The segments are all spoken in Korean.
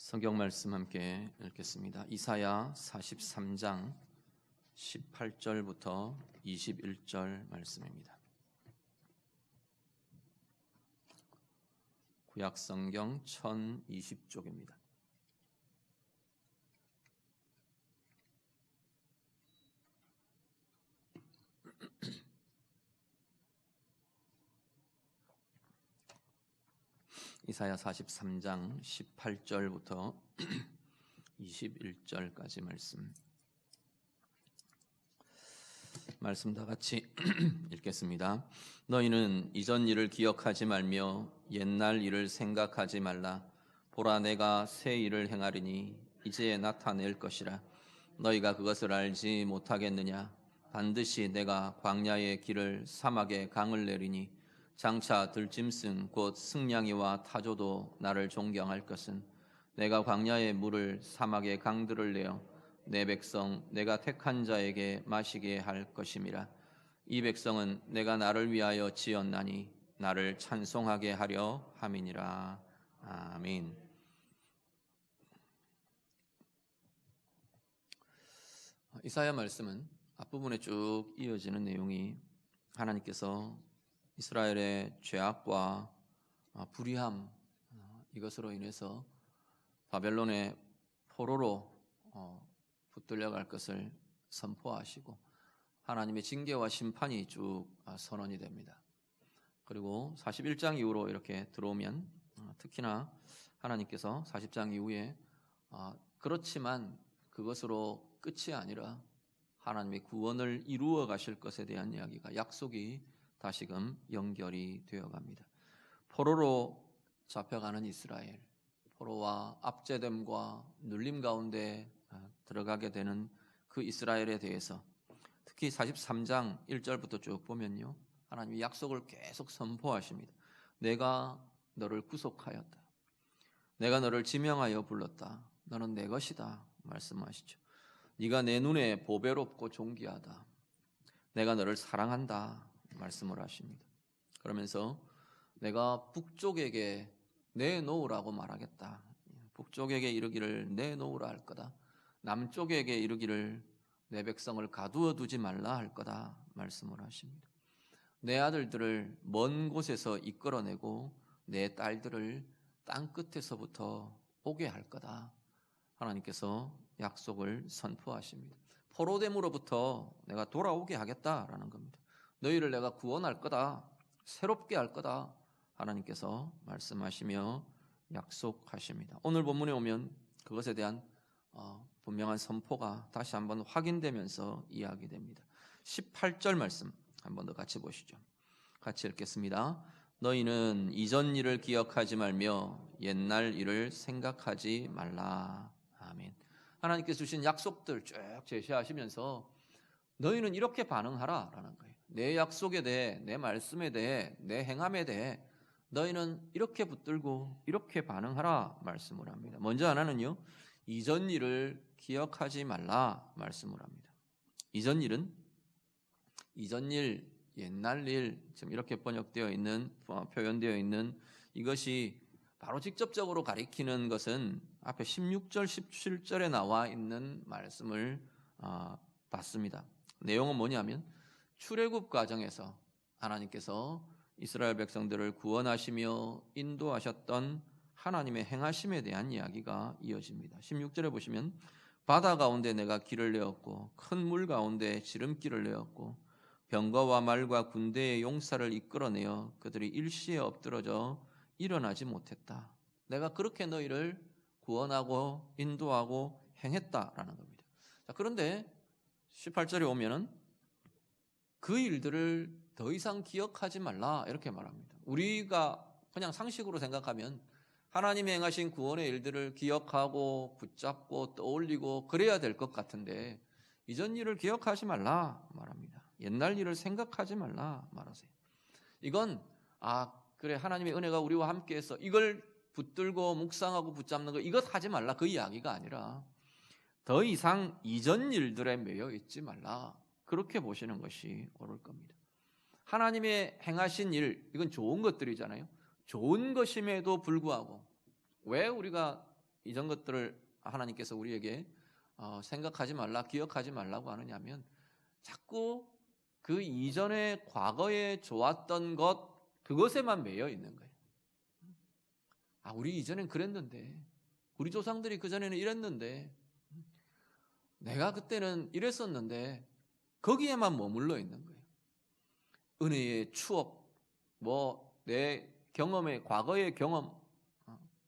성경 말씀 함께 읽겠습니다. 이사야 43장 18절부터 21절 말씀입니다. 구약 성경 1020쪽입니다. 이사야 43장 18절부터 21절까지 말씀 다 같이 읽겠습니다. 너희는 이전 일을 기억하지 말며 옛날 일을 생각하지 말라. 보라, 내가 새 일을 행하리니 이제 나타낼 것이라. 너희가 그것을 알지 못하겠느냐? 반드시 내가 광야의 길을 사막의 강을 내리니 장차 들짐승 곧 승냥이와 타조도 나를 존경할 것은 내가 광야의 물을 사막의 강들을 내어 내 백성 내가 택한 자에게 마시게 할 것임이라. 이 백성은 내가 나를 위하여 지었나니 나를 찬송하게 하려 함이니라. 아멘. 이사야 말씀은 앞부분에 쭉 이어지는 내용이 하나님께서 이스라엘의 죄악과 불의함, 이것으로 인해서 바벨론의 포로로 붙들려갈 것을 선포하시고 하나님의 징계와 심판이 쭉 선언이 됩니다. 그리고 41장 이후로 이렇게 들어오면 특히나 하나님께서 40장 이후에 그렇지만 그것으로 끝이 아니라 하나님의 구원을 이루어 가실 것에 대한 이야기가, 약속이 다시금 연결이 되어갑니다. 포로로 잡혀가는 이스라엘, 포로와 압제됨과 눌림 가운데 들어가게 되는 그 이스라엘에 대해서 특히 43장 1절부터 쭉 보면요, 하나님이 약속을 계속 선포하십니다. 내가 너를 구속하였다. 내가 너를 지명하여 불렀다. 너는 내 것이다 말씀하시죠. 네가 내 눈에 보배롭고 존귀하다. 내가 너를 사랑한다 말씀을 하십니다. 그러면서 내가 북쪽에게 내놓으라고 말하겠다. 북쪽에게 이르기를 내놓으라 할 거다. 남쪽에게 이르기를 내 백성을 가두어 두지 말라 할 거다 말씀을 하십니다. 내 아들들을 먼 곳에서 이끌어내고 내 딸들을 땅 끝에서부터 오게 할 거다. 하나님께서 약속을 선포하십니다. 포로됨으로부터 내가 돌아오게 하겠다라는 겁니다. 너희를 내가 구원할 거다, 새롭게 할 거다, 하나님께서 말씀하시며 약속하십니다. 오늘 본문에 오면 그것에 대한 분명한 선포가 다시 한번 확인되면서 이야기됩니다. 18절 말씀 한번 더 같이 보시죠. 같이 읽겠습니다. 너희는 이전 일을 기억하지 말며 옛날 일을 생각하지 말라. 아멘. 하나님께서 주신 약속들 쭉 제시하시면서 너희는 이렇게 반응하라라는 거예요. 내 약속에 대해, 내 말씀에 대해, 내 행함에 대해 너희는 이렇게 붙들고 이렇게 반응하라 말씀을 합니다. 먼저 하나는요, 이전 일을 기억하지 말라 말씀을 합니다. 이전 일은 이전 일, 옛날 일, 지금 이렇게 번역되어 있는, 표현되어 있는 이것이 바로 직접적으로 가리키는 것은 앞에 16절, 17절에 나와 있는 말씀을 봤습니다. 내용은 뭐냐면 출애굽 과정에서 하나님께서 이스라엘 백성들을 구원하시며 인도하셨던 하나님의 행하심에 대한 이야기가 이어집니다. 16절에 보시면 바다 가운데 내가 길을 내었고 큰 물 가운데 지름길을 내었고 병거와 말과 군대의 용사를 이끌어내어 그들이 일시에 엎드러져 일어나지 못했다. 내가 그렇게 너희를 구원하고 인도하고 행했다라는 겁니다. 자, 그런데 18절에 오면은 그 일들을 더 이상 기억하지 말라 이렇게 말합니다. 우리가 그냥 상식으로 생각하면 하나님이 행하신 구원의 일들을 기억하고 붙잡고 떠올리고 그래야 될 것 같은데 이전 일을 기억하지 말라 말합니다. 옛날 일을 생각하지 말라 말하세요. 이건 그래, 하나님의 은혜가 우리와 함께해서 이걸 붙들고 묵상하고 붙잡는 거, 이것 하지 말라, 그 이야기가 아니라 더 이상 이전 일들에 매여 있지 말라, 그렇게 보시는 것이 옳을 겁니다. 하나님의 행하신 일, 이건 좋은 것들이잖아요. 좋은 것임에도 불구하고 왜 우리가 이전 것들을 하나님께서 우리에게 생각하지 말라, 기억하지 말라고 하느냐면 자꾸 그 이전에 과거에 좋았던 것, 그것에만 매여 있는 거예요. 우리 이전엔 그랬는데, 우리 조상들이 그전에는 이랬는데, 내가 그때는 이랬었는데, 거기에만 머물러 있는 거예요. 은혜의 추억, 내 경험의, 과거의 경험,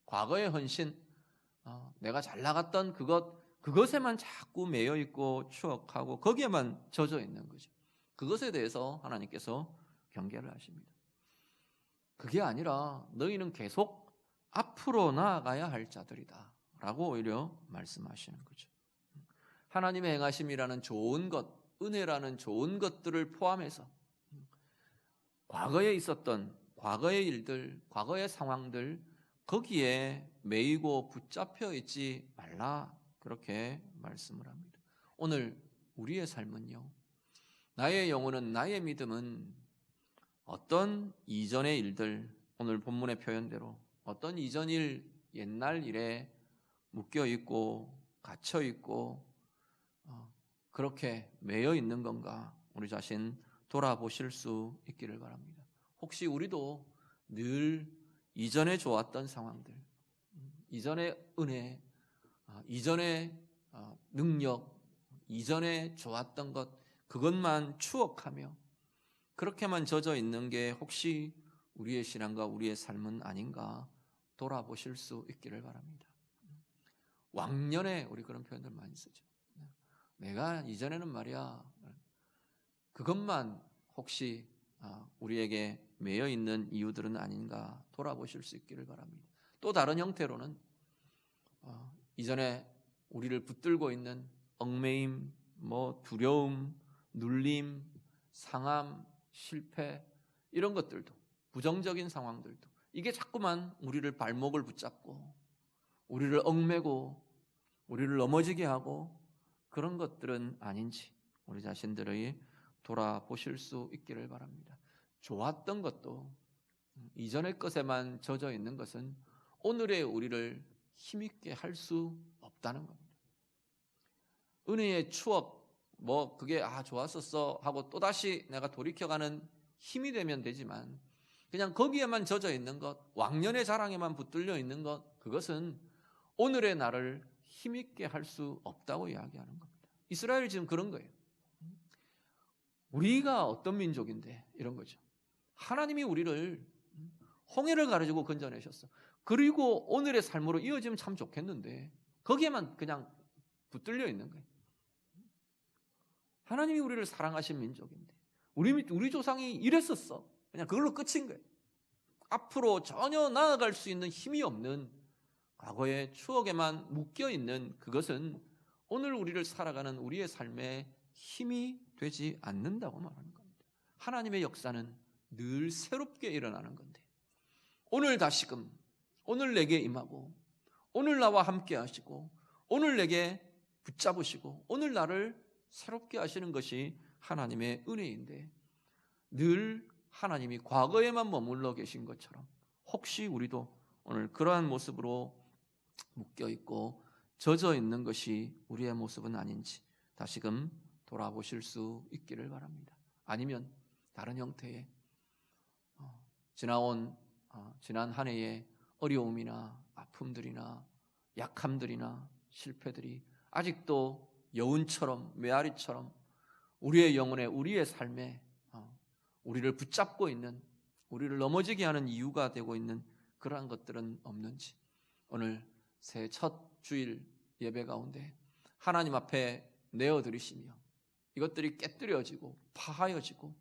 과거의 헌신, 내가 잘 나갔던 그것에만 자꾸 매여 있고 추억하고 거기에만 젖어 있는 거죠. 그것에 대해서 하나님께서 경계를 하십니다. 그게 아니라 너희는 계속 앞으로 나아가야 할 자들이다 라고 오히려 말씀하시는 거죠. 하나님의 행하심이라는 좋은 것, 은혜라는 좋은 것들을 포함해서 과거에 있었던 과거의 일들, 과거의 상황들, 거기에 매이고 붙잡혀 있지 말라, 그렇게 말씀을 합니다. 오늘 우리의 삶은요, 나의 영혼은, 나의 믿음은 어떤 이전의 일들, 오늘 본문의 표현대로 어떤 이전 일, 옛날 일에 묶여 있고 갇혀 있고 그렇게 매여 있는 건가, 우리 자신 돌아보실 수 있기를 바랍니다. 혹시 우리도 늘 이전에 좋았던 상황들, 이전의 은혜, 이전의 능력, 이전에 좋았던 것, 그것만 추억하며 그렇게만 젖어 있는 게 혹시 우리의 신앙과 우리의 삶은 아닌가 돌아보실 수 있기를 바랍니다. 왕년에 우리 그런 표현들 많이 쓰죠. 내가 이전에는 말이야, 그것만 혹시 우리에게 매여 있는 이유들은 아닌가 돌아보실 수 있기를 바랍니다. 또 다른 형태로는 이전에 우리를 붙들고 있는 얽매임, 두려움, 눌림, 상함, 실패, 이런 것들도, 부정적인 상황들도, 이게 자꾸만 우리를 발목을 붙잡고 우리를 얽매고 우리를 넘어지게 하고 그런 것들은 아닌지 우리 자신들의 돌아보실 수 있기를 바랍니다. 좋았던 것도, 이전의 것에만 젖어 있는 것은 오늘의 우리를 힘있게 할 수 없다는 겁니다. 은혜의 추억, 그게 좋았었어 하고 또다시 내가 돌이켜가는 힘이 되면 되지만, 그냥 거기에만 젖어 있는 것, 왕년의 자랑에만 붙들려 있는 것, 그것은 오늘의 나를 힘있게 할 수 없다고 이야기하는 겁니다. 이스라엘이 지금 그런 거예요. 우리가 어떤 민족인데, 이런 거죠. 하나님이 우리를 홍해를 가르고 건져내셨어. 그리고 오늘의 삶으로 이어지면 참 좋겠는데 거기에만 그냥 붙들려 있는 거예요. 하나님이 우리를 사랑하신 민족인데 우리 조상이 이랬었어. 그냥 그걸로 끝인 거예요. 앞으로 전혀 나아갈 수 있는 힘이 없는 과거의 추억에만 묶여있는 그것은 오늘 우리를 살아가는 우리의 삶에 힘이 되지 않는다고 말하는 겁니다. 하나님의 역사는 늘 새롭게 일어나는 건데, 오늘 다시금, 오늘 내게 임하고, 오늘 나와 함께 하시고, 오늘 내게 붙잡으시고, 오늘 나를 새롭게 하시는 것이 하나님의 은혜인데, 늘 하나님이 과거에만 머물러 계신 것처럼 혹시 우리도 오늘 그러한 모습으로 묶여있고 젖어 있는 것이 우리의 모습은 아닌지 다시금 돌아보실 수 있기를 바랍니다. 아니면 다른 형태의 지난 한 해의 어려움이나 아픔들이나 약함들이나 실패들이 아직도 여운처럼, 메아리처럼 우리의 영혼에, 우리의 삶에 우리를 붙잡고 있는, 우리를 넘어지게 하는 이유가 되고 있는 그러한 것들은 없는지, 오늘 새 첫 주일 예배 가운데 하나님 앞에 내어드리시며 이것들이 깨뜨려지고 파하여지고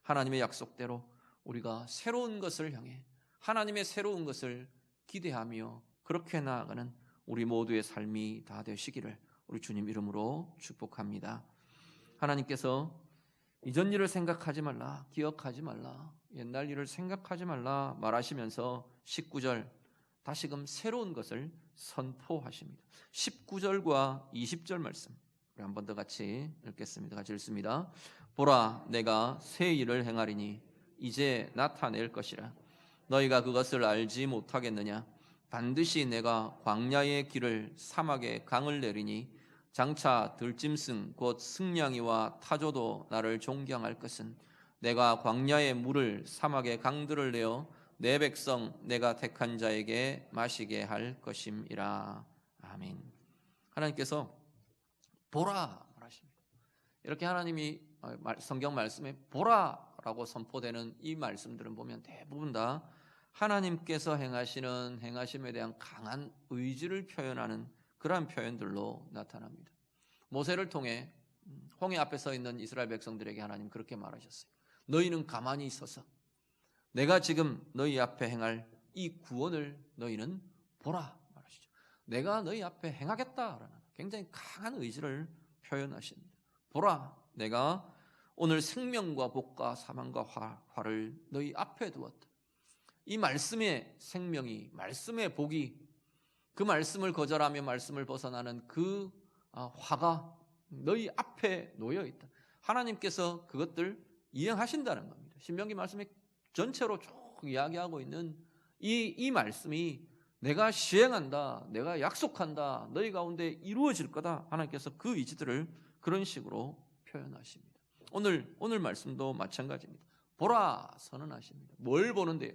하나님의 약속대로 우리가 새로운 것을 향해 하나님의 새로운 것을 기대하며 그렇게 나아가는 우리 모두의 삶이 다 되시기를 우리 주님 이름으로 축복합니다. 하나님께서 이전 일을 생각하지 말라, 기억하지 말라, 옛날 일을 생각하지 말라 말하시면서 19절 다시금 새로운 것을 선포하십니다. 19절과 20절 말씀 우리 한 번 더 같이 읽겠습니다. 같이 읽습니다. 보라, 내가 새 일을 행하리니 이제 나타낼 것이라. 너희가 그것을 알지 못하겠느냐? 반드시 내가 광야의 길을 사막의 강을 내리니 장차 들짐승 곧 승냥이와 타조도 나를 존경할 것은 내가 광야의 물을 사막의 강들을 내어 내 백성 내가 택한 자에게 마시게 할 것임이라. 아멘. 하나님께서 보라 말하십니다. 이렇게 하나님이 성경 말씀에 보라라고 선포되는 이 말씀들은 보면 대부분 다 하나님께서 행하시는 행하심에 대한 강한 의지를 표현하는 그러한 표현들로 나타납니다. 모세를 통해 홍해 앞에 서 있는 이스라엘 백성들에게 하나님 그렇게 말하셨어요. 너희는 가만히 있어서 내가 지금 너희 앞에 행할 이 구원을 너희는 보라 말하시죠. 내가 너희 앞에 행하겠다라는 굉장히 강한 의지를 표현하십니다. 보라, 내가 오늘 생명과 복과 사망과 화를 너희 앞에 두었다. 이 말씀의 생명이, 말씀의 복이, 그 말씀을 거절하며 말씀을 벗어나는 그 화가 너희 앞에 놓여 있다. 하나님께서 그것들 이행하신다는 겁니다. 신명기 말씀에 전체로 쭉 이야기하고 있는 이 말씀이 내가 시행한다, 내가 약속한다, 너희 가운데 이루어질 거다. 하나님께서 그 의지들을 그런 식으로 표현하십니다. 오늘 말씀도 마찬가지입니다. 보라 선언하십니다. 뭘 보는데요?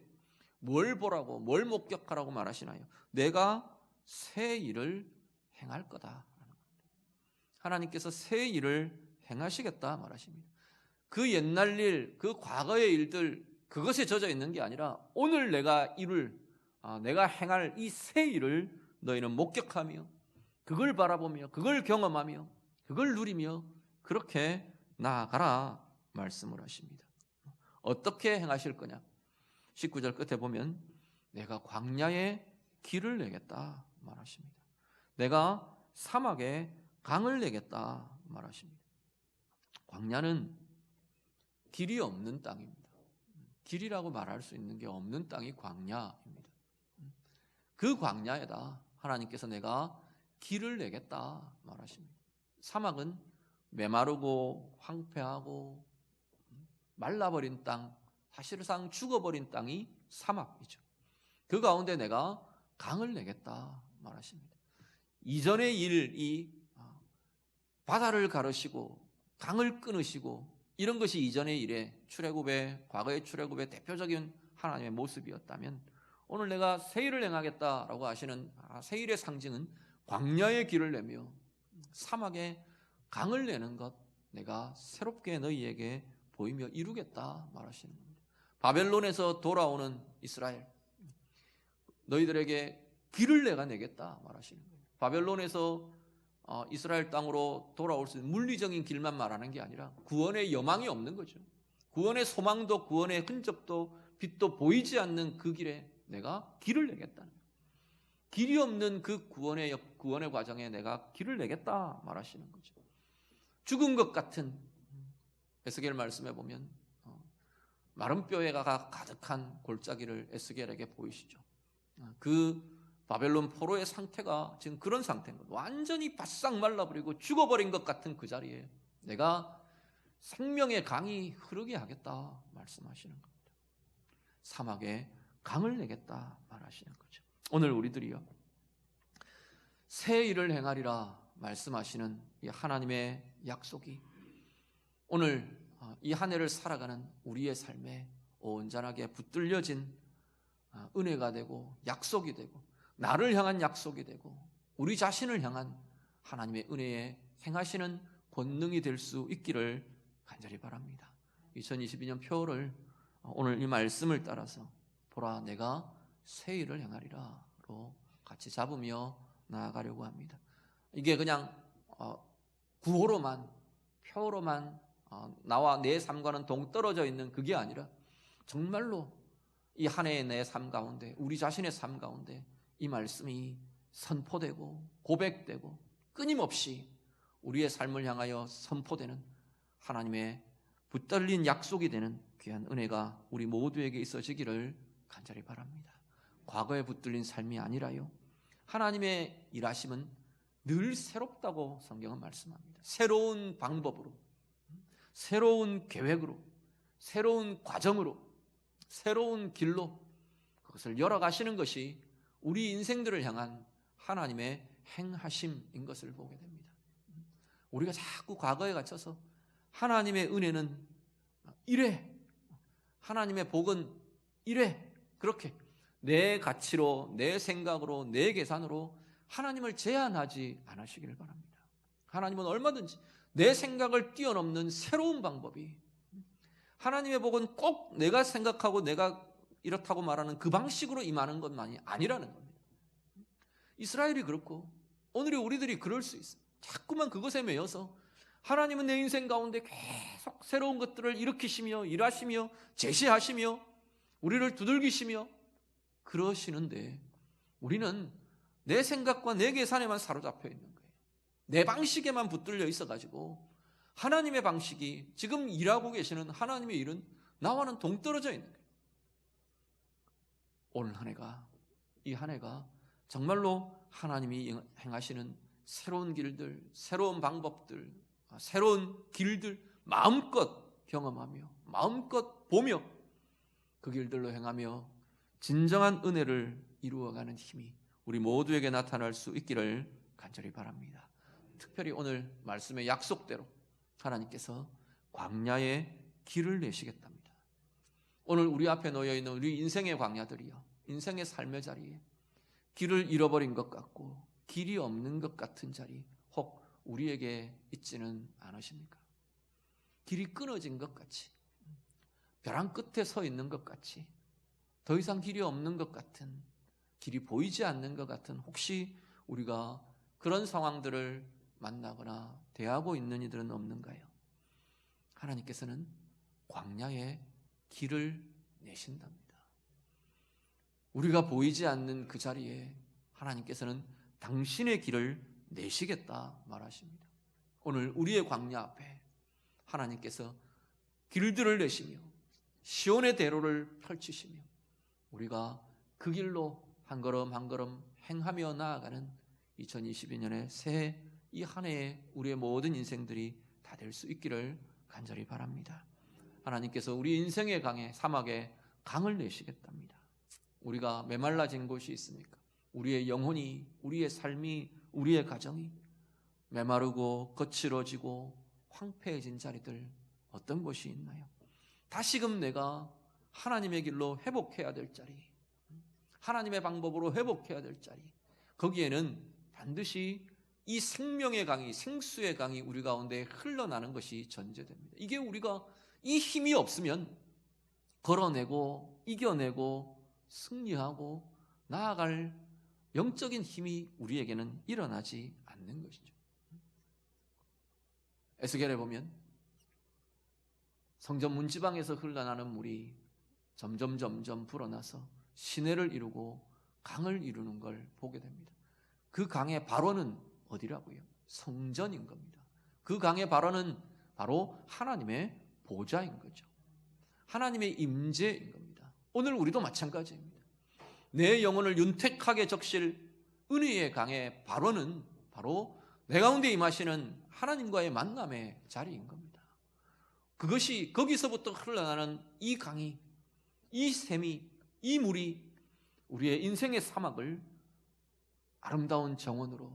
뭘 보라고, 뭘 목격하라고 말하시나요? 내가 새 일을 행할 거다. 하나님께서 새 일을 행하시겠다 말하십니다. 그 옛날 일, 그 과거의 일들, 그것에 젖어 있는 게 아니라 오늘 내가 내가 행할 이 새 일을 너희는 목격하며 그걸 바라보며 그걸 경험하며 그걸 누리며 그렇게 나아가라 말씀을 하십니다. 어떻게 행하실 거냐? 19절 끝에 보면 내가 광야에 길을 내겠다 말하십니다. 내가 사막에 강을 내겠다 말하십니다. 광야는 길이 없는 땅입니다. 길이라고 말할 수 있는 게 없는 땅이 광야입니다. 그 광야에다 하나님께서 내가 길을 내겠다 말하십니다. 사막은 메마르고 황폐하고 말라버린 땅, 사실상 죽어버린 땅이 사막이죠. 그 가운데 내가 강을 내겠다 말하십니다. 이전의 일이 바다를 가르시고 강을 끊으시고 이런 것이 이전의 일에 과거의 출애굽의 대표적인 하나님의 모습이었다면 오늘 내가 새 일을 행하겠다라고 하시는 새 일의 상징은 광야의 길을 내며 사막에 강을 내는 것 내가 새롭게 너희에게 보이며 이루겠다 말하시는 겁니다. 바벨론에서 돌아오는 이스라엘 너희들에게 길을 내가 내겠다 말하시는 거예요. 바벨론에서 이스라엘 땅으로 돌아올 수 있는 물리적인 길만 말하는 게 아니라 구원의 여망이 없는 거죠. 구원의 소망도 구원의 흔적도 빛도 보이지 않는 그 길에 내가 길을 내겠다는 거예요. 길이 없는 그 구원의 과정에 내가 길을 내겠다 말하시는 거죠. 죽은 것 같은 에스겔 말씀에 보면 마른 뼈에가 가득한 골짜기를 에스겔에게 보이시죠. 그 바벨론 포로의 상태가 지금 그런 상태인 거예요. 완전히 바싹 말라버리고 죽어버린 것 같은 그 자리에 내가 생명의 강이 흐르게 하겠다 말씀하시는 겁니다. 사막에 강을 내겠다 말하시는 거죠. 오늘 우리들이요 새 일을 행하리라 말씀하시는 이 하나님의 약속이 오늘 이 한 해를 살아가는 우리의 삶에 온전하게 붙들려진 은혜가 되고 약속이 되고 나를 향한 약속이 되고 우리 자신을 향한 하나님의 은혜에 행하시는 권능이 될 수 있기를 간절히 바랍니다. 2022년 표를 오늘 이 말씀을 따라서 보라 내가 새 일을 행하리라로 같이 잡으며 나아가려고 합니다. 이게 그냥 구호로만 표로만 나와 내 삶과는 동떨어져 있는 그게 아니라 정말로 이 한 해의 내 삶 가운데 우리 자신의 삶 가운데 이 말씀이 선포되고 고백되고 끊임없이 우리의 삶을 향하여 선포되는 하나님의 붙들린 약속이 되는 귀한 은혜가 우리 모두에게 있어지기를 간절히 바랍니다. 과거에 붙들린 삶이 아니라요 하나님의 일하심은 늘 새롭다고 성경은 말씀합니다. 새로운 방법으로 새로운 계획으로 새로운 과정으로 새로운 길로 그것을 열어가시는 것이 우리 인생들을 향한 하나님의 행하심인 것을 보게 됩니다. 우리가 자꾸 과거에 갇혀서 하나님의 은혜는 이래, 하나님의 복은 이래, 그렇게 내 가치로, 내 생각으로, 내 계산으로 하나님을 제한하지 않으시기를 바랍니다. 하나님은 얼마든지 내 생각을 뛰어넘는 새로운 방법이, 하나님의 복은 꼭 내가 생각하고 내가 이렇다고 말하는 그 방식으로 임하는 것만이 아니라는 겁니다. 이스라엘이 그렇고 오늘의 우리들이 그럴 수 있어요. 자꾸만 그것에 매여서 하나님은 내 인생 가운데 계속 새로운 것들을 일으키시며 일하시며 제시하시며 우리를 두들기시며 그러시는데, 우리는 내 생각과 내 계산에만 사로잡혀 있는 거예요. 내 방식에만 붙들려 있어가지고 하나님의 방식이, 지금 일하고 계시는 하나님의 일은 나와는 동떨어져 있는 거예요. 오늘 이 한 해가 정말로 하나님이 행하시는 새로운 길들, 새로운 방법들, 새로운 길들 마음껏 경험하며 마음껏 보며 그 길들로 행하며 진정한 은혜를 이루어가는 힘이 우리 모두에게 나타날 수 있기를 간절히 바랍니다. 특별히 오늘 말씀의 약속대로 하나님께서 광야의 길을 내시겠답니다. 오늘 우리 앞에 놓여있는 우리 인생의 광야들이요, 인생의 삶의 자리에 길을 잃어버린 것 같고 길이 없는 것 같은 자리 혹 우리에게 있지는 않으십니까? 길이 끊어진 것 같이, 벼랑 끝에 서 있는 것 같이, 더 이상 길이 없는 것 같은, 길이 보이지 않는 것 같은, 혹시 우리가 그런 상황들을 만나거나 대하고 있는 이들은 없는가요? 하나님께서는 광야에 길을 내신답니다. 우리가 보이지 않는 그 자리에 하나님께서는 당신의 길을 내시겠다 말하십니다. 오늘 우리의 광야 앞에 하나님께서 길들을 내시며 시온의 대로를 펼치시며 우리가 그 길로 한 걸음 한 걸음 행하며 나아가는 2022년의 새해 이 한 해에 우리의 모든 인생들이 다 될 수 있기를 간절히 바랍니다. 하나님께서 우리 인생의 강에, 사막에 강을 내시겠답니다. 우리가 메말라진 곳이 있습니까? 우리의 영혼이, 우리의 삶이, 우리의 가정이 메마르고 거칠어지고 황폐해진 자리들 어떤 곳이 있나요? 다시금 내가 하나님의 길로 회복해야 될 자리, 하나님의 방법으로 회복해야 될 자리, 거기에는 반드시 이 생명의 강이, 생수의 강이 우리 가운데 흘러나는 것이 전제됩니다. 이게 우리가 이 힘이 없으면 걸어내고 이겨내고 승리하고 나아갈 영적인 힘이 우리에게는 일어나지 않는 것이죠. 에스겔에 보면 성전 문지방에서 흘러나는 물이 점점 불어나서 시내를 이루고 강을 이루는 걸 보게 됩니다. 그 강의 발원은 어디라고요? 성전인 겁니다. 그 강의 발원은 바로 하나님의 보좌인 거죠. 하나님의 임재인 겁니다. 오늘 우리도 마찬가지입니다. 내 영혼을 윤택하게 적실 은혜의 강의 발원은 바로 내 가운데 임하시는 하나님과의 만남의 자리인 겁니다. 그것이, 거기서부터 흘러나는 이 강이, 이 샘이, 이 물이 우리의 인생의 사막을 아름다운 정원으로,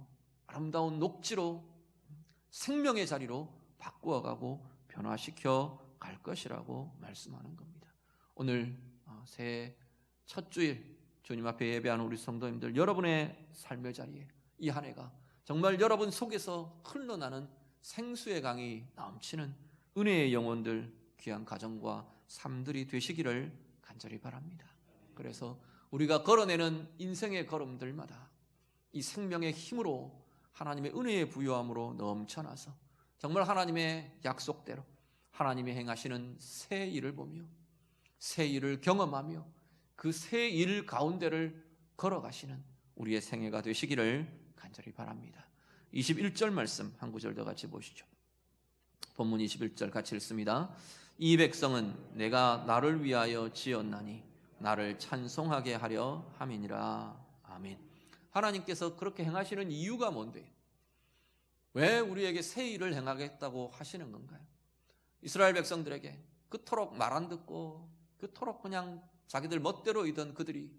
아름다운 녹지로, 생명의 자리로 바꾸어가고 변화시켜 갈 것이라고 말씀하는 겁니다. 오늘 새해 첫 주일 주님 앞에 예배하는 우리 성도님들, 여러분의 삶의 자리에 이 한 해가 정말 여러분 속에서 흘러나는 생수의 강이 넘치는 은혜의 영혼들, 귀한 가정과 삶들이 되시기를 간절히 바랍니다. 그래서 우리가 걸어내는 인생의 걸음들마다 이 생명의 힘으로, 하나님의 은혜의 부요함으로 넘쳐나서 정말 하나님의 약속대로 하나님이 행하시는 새 일을 보며 새 일을 경험하며 그 새 일 가운데를 걸어가시는 우리의 생애가 되시기를 간절히 바랍니다. 21절 말씀 한 구절 더 같이 보시죠. 본문 21절 같이 읽습니다. 이 백성은 내가 나를 위하여 지었나니 나를 찬송하게 하려 함이니라. 아멘. 하나님께서 그렇게 행하시는 이유가 뭔데요? 왜 우리에게 새 일을 행하겠다고 하시는 건가요? 이스라엘 백성들에게 그토록 말 안 듣고 그토록 그냥 자기들 멋대로 이던 그들이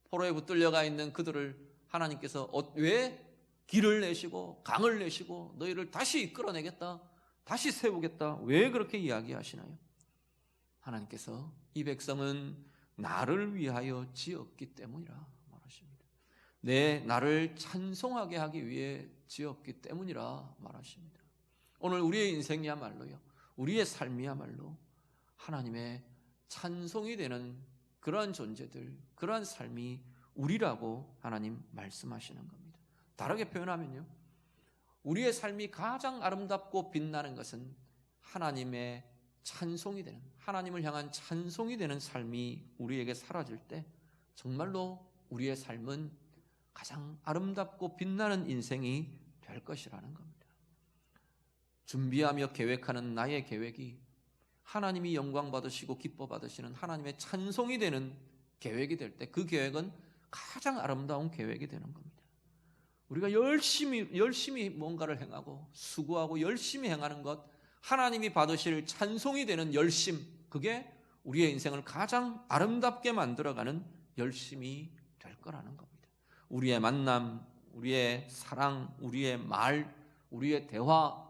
포로에 붙들려가 있는 그들을 하나님께서 왜 길을 내시고 강을 내시고 너희를 다시 이끌어내겠다, 다시 세우겠다, 왜 그렇게 이야기하시나요? 하나님께서 이 백성은 나를 위하여 지었기 때문이라 말하십니다. 나를 찬송하게 하기 위해 지었기 때문이라 말하십니다. 오늘 우리의 인생이야말로요, 우리의 삶이야말로 하나님의 찬송이 되는 그러한 존재들, 그러한 삶이 우리라고 하나님 말씀하시는 겁니다. 다르게 표현하면요, 우리의 삶이 가장 아름답고 빛나는 것은 하나님의 찬송이 되는, 하나님을 향한 찬송이 되는 삶이 우리에게 사라질 때 정말로 우리의 삶은 가장 아름답고 빛나는 인생이 될 것이라는 겁니다. 준비하며 계획하는 나의 계획이 하나님이 영광 받으시고 기뻐 받으시는 하나님의 찬송이 되는 계획이 될 때 그 계획은 가장 아름다운 계획이 되는 겁니다. 우리가 열심히 뭔가를 행하고 수고하고 열심히 행하는 것, 하나님이 받으실 찬송이 되는 열심, 그게 우리의 인생을 가장 아름답게 만들어가는 열심이 될 거라는 겁니다. 우리의 만남, 우리의 사랑, 우리의 말, 우리의 대화,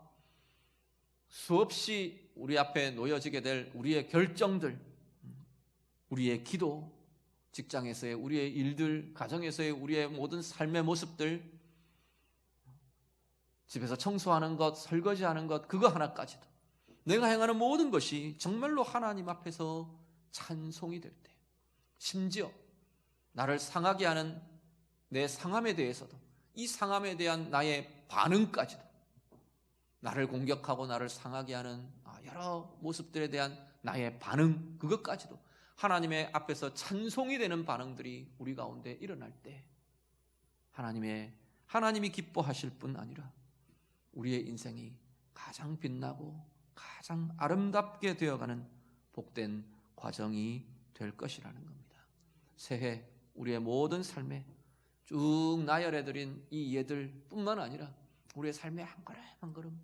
수없이 우리 앞에 놓여지게 될 우리의 결정들, 우리의 기도, 직장에서의 우리의 일들, 가정에서의 우리의 모든 삶의 모습들, 집에서 청소하는 것, 설거지하는 것, 그거 하나까지도 내가 행하는 모든 것이 정말로 하나님 앞에서 찬송이 될 때, 심지어 나를 상하게 하는 내 상함에 대해서도, 이 상함에 대한 나의 반응까지도, 나를 공격하고 나를 상하게 하는 여러 모습들에 대한 나의 반응, 그것까지도 하나님의 앞에서 찬송이 되는 반응들이 우리 가운데 일어날 때 하나님이 기뻐하실 뿐 아니라 우리의 인생이 가장 빛나고 가장 아름답게 되어가는 복된 과정이 될 것이라는 겁니다. 새해 우리의 모든 삶에 쭉 나열해드린 이 예들뿐만 아니라 우리의 삶의 한 걸음 한 걸음,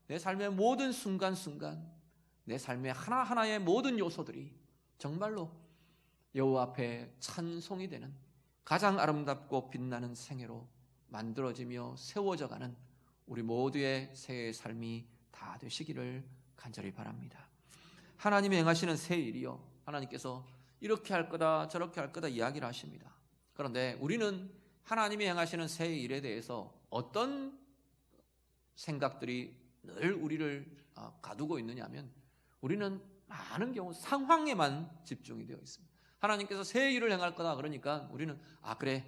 내 삶의 모든 순간순간, 내 삶의 하나하나의 모든 요소들이 정말로 여호와 앞에 찬송이 되는 가장 아름답고 빛나는 생애로 만들어지며 세워져가는 우리 모두의 새해의 삶이 다 되시기를 간절히 바랍니다. 하나님이 행하시는 새 일이요, 하나님께서 이렇게 할 거다 저렇게 할 거다 이야기를 하십니다. 그런데 우리는 하나님이 행하시는 새 일에 대해서 어떤 생각들이 늘 우리를 가두고 있느냐 하면, 우리는 많은 경우 상황에만 집중이 되어 있습니다. 하나님께서 새 일을 행할 거다 그러니까 우리는 그래,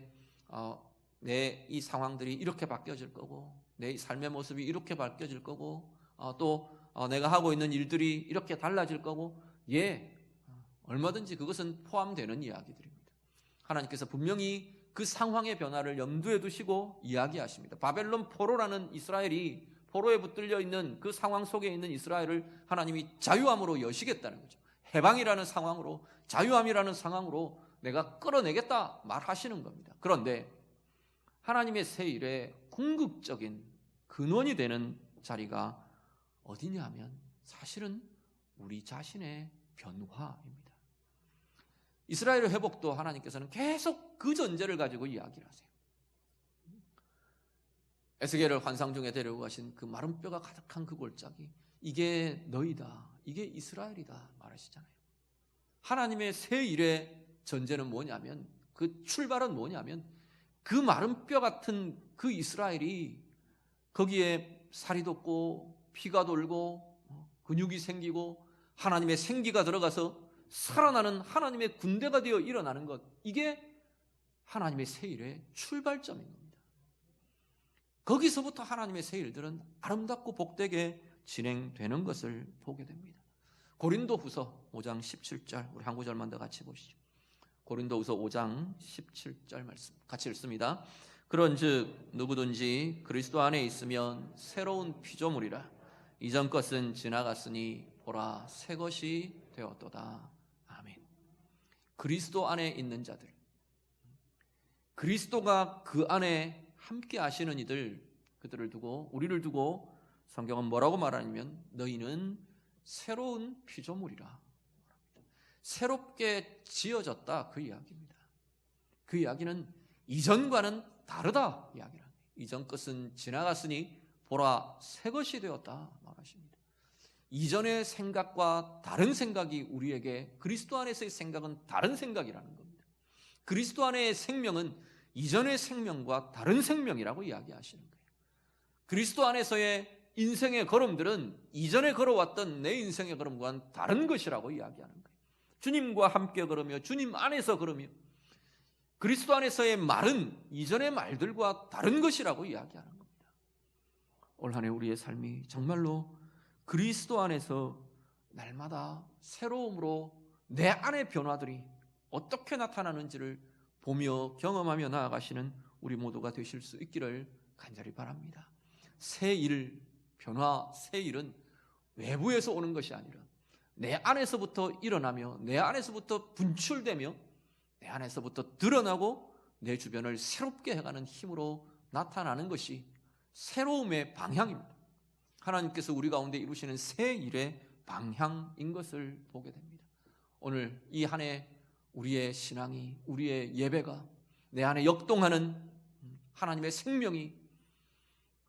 내 이 상황들이 이렇게 바뀌어질 거고, 내 이 삶의 모습이 이렇게 바뀌어질 거고, 또 내가 하고 있는 일들이 이렇게 달라질 거고, 얼마든지 그것은 포함되는 이야기들입니다. 하나님께서 분명히 그 상황의 변화를 염두에 두시고 이야기하십니다. 바벨론 포로라는 이스라엘이, 포로에 붙들려 있는 그 상황 속에 있는 이스라엘을 하나님이 자유함으로 여시겠다는 거죠. 해방이라는 상황으로, 자유함이라는 상황으로 내가 끌어내겠다 말하시는 겁니다. 그런데 하나님의 새 일에 궁극적인 근원이 되는 자리가 어디냐 하면 사실은 우리 자신의 변화입니다. 이스라엘의 회복도 하나님께서는 계속 그 전제를 가지고 이야기를 하세요. 에스겔을 환상 중에 데려고 가신 그 마른 뼈가 가득한 그 골짜기, 이게 너희다, 이게 이스라엘이다 말하시잖아요. 하나님의 새 일의 전제는 뭐냐면, 그 출발은 뭐냐면, 그 마른 뼈 같은 그 이스라엘이 거기에 살이 돋고 피가 돌고 근육이 생기고 하나님의 생기가 들어가서 살아나는 하나님의 군대가 되어 일어나는 것, 이게 하나님의 새 일의 출발점인 겁니다. 거기서부터 하나님의 새 일들은 아름답고 복되게 진행되는 것을 보게 됩니다. 고린도후서 5장 17절, 우리 한 구절만 더 같이 보시죠. 고린도후서 5장 17절 말씀 같이 읽습니다. 그런즉 누구든지 그리스도 안에 있으면 새로운 피조물이라, 이전 것은 지나갔으니 보라 새 것이 되었도다. 아멘. 그리스도 안에 있는 자들, 그리스도가 그 안에 함께 하시는 이들, 그들을 두고, 우리를 두고 성경은 뭐라고 말하냐면 너희는 새로운 피조물이라, 새롭게 지어졌다, 그 이야기입니다. 그 이야기는 이전과는 다르다 이야기를 합니다. 이전 것은 지나갔으니 보라 새 것이 되었다 말하십니다. 이전의 생각과 다른 생각이 우리에게 그리스도 안에서의 생각은 다른 생각이라는 겁니다. 그리스도 안의 생명은 이전의 생명과 다른 생명이라고 이야기하시는 거예요. 그리스도 안에서의 인생의 걸음들은 이전에 걸어왔던 내 인생의 걸음과는 다른 것이라고 이야기하는 거예요. 주님과 함께 걸으며 주님 안에서 걸으며 그리스도 안에서의 말은 이전의 말들과 다른 것이라고 이야기하는 겁니다. 올 한 해 우리의 삶이 정말로 그리스도 안에서 날마다 새로움으로 내 안의 변화들이 어떻게 나타나는지를 보며 경험하며 나아가시는 우리 모두가 되실 수 있기를 간절히 바랍니다. 새 일, 변화, 새 일은 외부에서 오는 것이 아니라 내 안에서부터 일어나며 내 안에서부터 분출되며 내 안에서부터 드러나고 내 주변을 새롭게 해가는 힘으로 나타나는 것이 새로움의 방향입니다. 하나님께서 우리 가운데 이루시는 새 일의 방향인 것을 보게 됩니다. 오늘 이 한 해 우리의 신앙이, 우리의 예배가 내 안에 역동하는 하나님의 생명이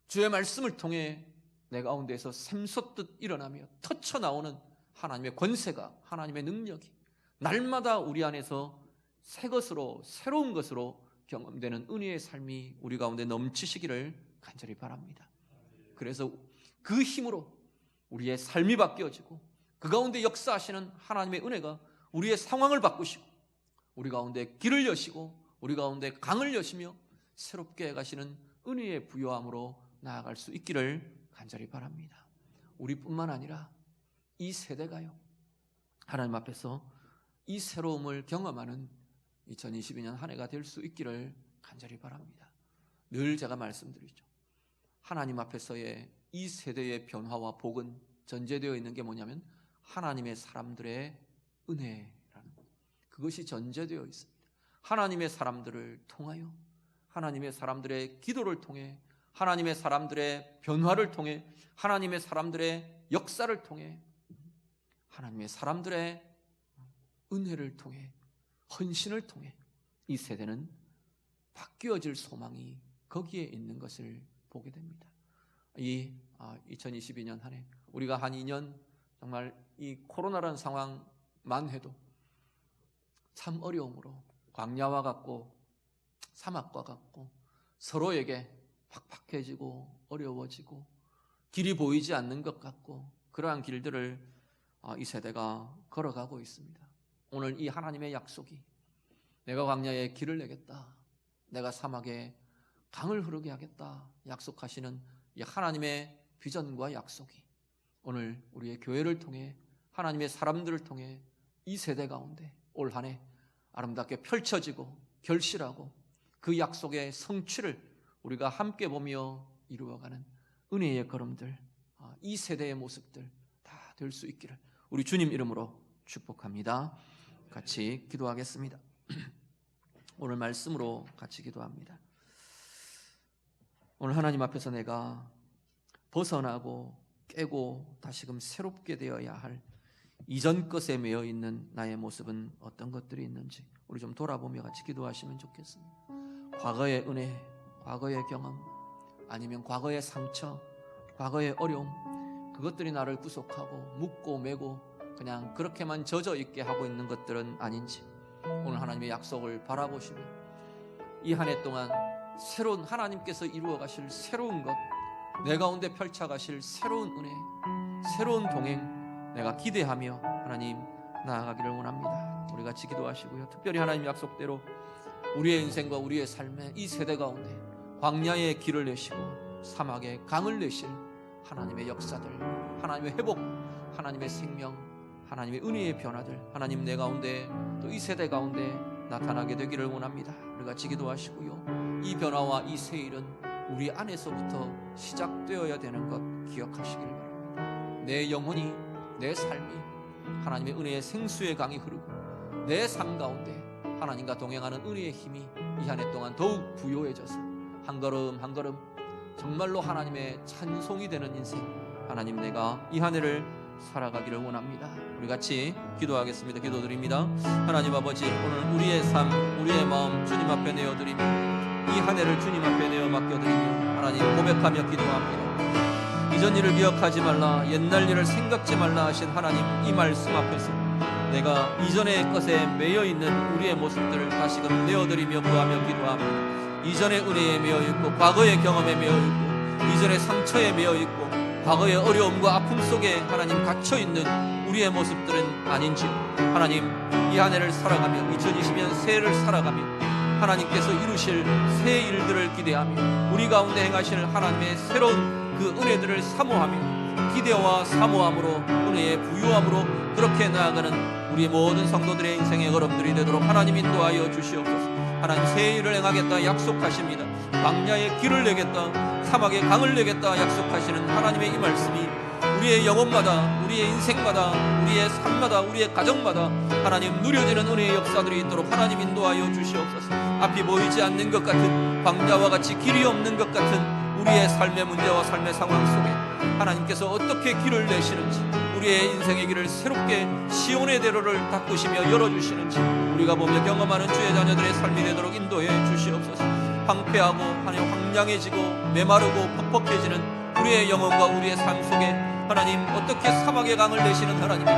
주의 말씀을 통해 내 가운데에서 샘솟듯 일어나며 터쳐나오는 하나님의 권세가, 하나님의 능력이 날마다 우리 안에서 새 것으로, 새로운 것으로 경험되는 은혜의 삶이 우리 가운데 넘치시기를 간절히 바랍니다. 그래서 그 힘으로 우리의 삶이 바뀌어지고 그 가운데 역사하시는 하나님의 은혜가 우리의 상황을 바꾸시고 우리 가운데 길을 여시고 우리 가운데 강을 여시며 새롭게 가시는 은혜의 부요함으로 나아갈 수 있기를 간절히 바랍니다. 우리뿐만 아니라 이 세대가요, 하나님 앞에서 이 새로움을 경험하는 2022년 한 해가 될 수 있기를 간절히 바랍니다. 늘 제가 말씀드리죠. 하나님 앞에서의 이 세대의 변화와 복은 전제되어 있는 게 뭐냐면 하나님의 사람들의 은혜라는 것, 그것이 전제되어 있습니다. 하나님의 사람들을 통하여, 하나님의 사람들의 기도를 통해, 하나님의 사람들의 변화를 통해, 하나님의 사람들의 역사를 통해, 하나님의 사람들의 은혜를 통해, 헌신을 통해 이 세대는 바뀌어질 소망이 거기에 있는 것을 보게 됩니다. 이 2022년 한 해 우리가 한 2년 정말 이 코로나라는 상황만 해도 참 어려움으로 광야와 같고 사막과 같고 서로에게 팍팍해지고 어려워지고 길이 보이지 않는 것 같고 그러한 길들을 이 세대가 걸어가고 있습니다. 오늘 이 하나님의 약속이 내가 광야에 길을 내겠다, 내가 사막에 강을 흐르게 하겠다 약속하시는 이 하나님의 비전과 약속이 오늘 우리의 교회를 통해 하나님의 사람들을 통해 이 세대 가운데 올 한 해 아름답게 펼쳐지고 결실하고 그 약속의 성취를 우리가 함께 보며 이루어가는 은혜의 걸음들, 이 세대의 모습들 다 될 수 있기를 우리 주님 이름으로 축복합니다. 같이 기도하겠습니다. 오늘 말씀으로 같이 기도합니다. 오늘 하나님 앞에서 내가 벗어나고 깨고 다시금 새롭게 되어야 할 이전 것에 매여 있는 나의 모습은 어떤 것들이 있는지 우리 좀 돌아보며 같이 기도하시면 좋겠습니다. 과거의 은혜, 과거의 경험, 아니면 과거의 상처, 과거의 어려움, 그것들이 나를 구속하고 묶고 매고 그냥 그렇게만 젖어 있게 하고 있는 것들은 아닌지 오늘 하나님의 약속을 바라보시며 이 한 해 동안 새로운 하나님께서 이루어 가실 새로운 것, 내 가운데 펼쳐 가실 새로운 은혜, 새로운 동행 내가 기대하며 하나님 나아가기를 원합니다. 우리 같이 기도하시고요. 특별히 하나님 약속대로 우리의 인생과 우리의 삶에 이 세대 가운데 광야의 길을 내시고 사막에 강을 내실 하나님의 역사들, 하나님의 회복, 하나님의 생명, 하나님의 은혜의 변화들 하나님 내 가운데 또 이 세대 가운데 나타나게 되기를 원합니다. 우리 같이 기도하시고요. 이 변화와 이 새 일은 우리 안에서부터 시작되어야 되는 것 기억하시길 바랍니다. 내 영혼이, 내 삶이 하나님의 은혜의 생수의 강이 흐르고 내 삶 가운데 하나님과 동행하는 은혜의 힘이 이 한 해 동안 더욱 부요해져서 한 걸음 한 걸음 정말로 하나님의 찬송이 되는 인생, 하나님 내가 이 한 해를 살아가기를 원합니다. 우리 같이 기도하겠습니다. 기도드립니다. 하나님 아버지, 오늘 우리의 삶, 우리의 마음 주님 앞에 내어드리며 이 한 해를 주님 앞에 내어 맡겨드리며 하나님 고백하며 기도합니다. 이전 일을 기억하지 말라, 옛날 일을 생각지 말라 하신 하나님, 이 말씀 앞에서 내가 이전의 것에 매여있는 우리의 모습들을 다시금 내어드리며 구하며 기도합니다. 이전의 은혜에 매여있고 과거의 경험에 매여있고 이전의 상처에 매여있고 과거의 어려움과 아픔 속에 하나님 갇혀있는 우리의 모습들은 아닌지 하나님, 이 한 해를 살아가며 2020년 새해를 살아가며 하나님께서 이루실 새 일들을 기대하며 우리 가운데 행하실 하나님의 새로운 그 은혜들을 사모하며 기대와 사모함으로 은혜의 부유함으로 그렇게 나아가는 우리 모든 성도들의 인생의 걸음들이 되도록 하나님 인도하여 주시옵소서. 하나님 새 일을 행하겠다 약속하십니다. 광야의 길을 내겠다, 사막의 강을 내겠다 약속하시는 하나님의 이 말씀이 우리의 영혼마다, 우리의 인생마다, 우리의 삶마다, 우리의 가정마다 하나님 누려지는 은혜의 역사들이 있도록 하나님 인도하여 주시옵소서. 앞이 보이지 않는 것 같은 광야와 같이 길이 없는 것 같은 우리의 삶의 문제와 삶의 상황 속에 하나님께서 어떻게 길을 내시는지, 우리의 인생의 길을 새롭게 시온의 대로를 닦으시며 열어주시는지 우리가 보며 경험하는 주의 자녀들의 삶이 되도록 인도해 주시옵소서. 황폐하고 황량해지고 메마르고 퍽퍽해지는 우리의 영혼과 우리의 삶 속에 하나님 어떻게 사막의 강을 내시는 하나님이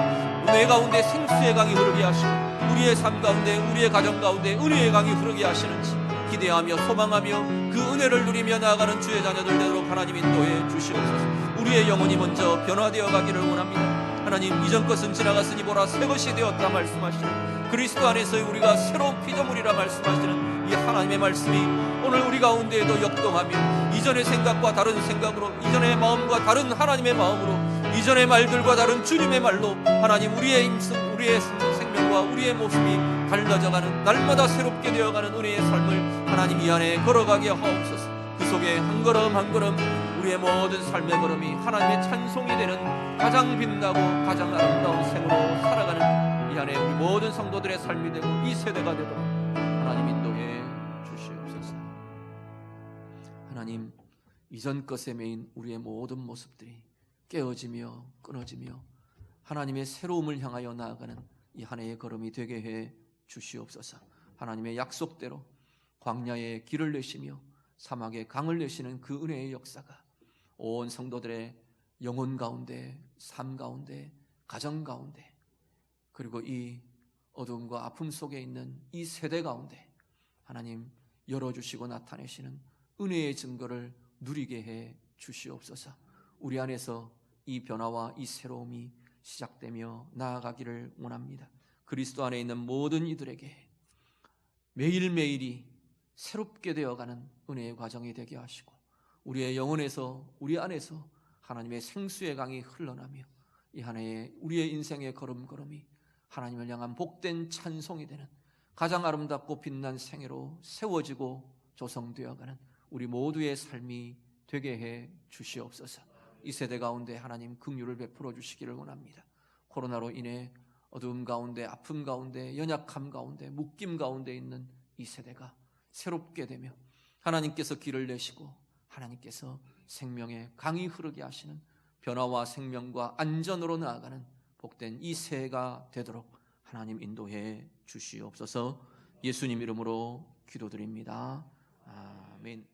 은혜 가운데 생수의 강이 흐르게 하시고 우리의 삶 가운데 우리의 가정 가운데 은혜의 강이 흐르게 하시는지 기대하며 소망하며 그 은혜를 누리며 나아가는 주의 자녀들 되도록 하나님 인도해 주시옵소서. 우리의 영혼이 먼저 변화되어 가기를 원합니다. 하나님, 이전 것은 지나갔으니 보라 새 것이 되었다 말씀하시는 그리스도 안에서의 우리가 새로운 피조물이라 말씀하시는 이 하나님의 말씀이 오늘 우리 가운데에도 역동하며 이전의 생각과 다른 생각으로, 이전의 마음과 다른 하나님의 마음으로, 이전의 말들과 다른 주님의 말로 하나님 우리의 생명과 우리의 모습이 달라져가는, 날마다 새롭게 되어가는 은혜의 삶을 하나님 이 안에 걸어가게 하옵소서. 그 속에 한 걸음 한 걸음 우리의 모든 삶의 걸음이 하나님의 찬송이 되는 가장 빛나고 가장 아름다운 생으로 살아가는 이 안에 우리 모든 성도들의 삶이 되고 이 세대가 되도록 하나님 인도해 주시옵소서. 하나님, 이전 것에 매인 우리의 모든 모습들이 깨어지며 끊어지며 하나님의 새로움을 향하여 나아가는 이 한 해의 걸음이 되게 해 주시옵소서. 하나님의 약속대로 광야에 길을 내시며 사막에 강을 내시는 그 은혜의 역사가 온 성도들의 영혼 가운데, 삶 가운데, 가정 가운데, 그리고 이 어두움과 아픔 속에 있는 이 세대 가운데 하나님 열어주시고 나타내시는 은혜의 증거를 누리게 해 주시옵소서. 우리 안에서 이 변화와 이 새로움이 시작되며 나아가기를 원합니다. 그리스도 안에 있는 모든 이들에게 매일매일이 새롭게 되어가는 은혜의 과정이 되게 하시고 우리의 영혼에서, 우리 안에서 하나님의 생수의 강이 흘러나며 이 한 해의 우리의 인생의 걸음걸음이 하나님을 향한 복된 찬송이 되는 가장 아름답고 빛난 생애로 세워지고 조성되어가는 우리 모두의 삶이 되게 해 주시옵소서. 이 세대 가운데 하나님 긍휼을 베풀어 주시기를 원합니다. 코로나로 인해 어두움 가운데, 아픔 가운데, 연약함 가운데, 묶임 가운데 있는 이 세대가 새롭게 되며 하나님께서 길을 내시고 하나님께서 생명의 강이 흐르게 하시는 변화와 생명과 안전으로 나아가는 복된 이 새해가 되도록 하나님 인도해 주시옵소서. 예수님 이름으로 기도드립니다. 아멘.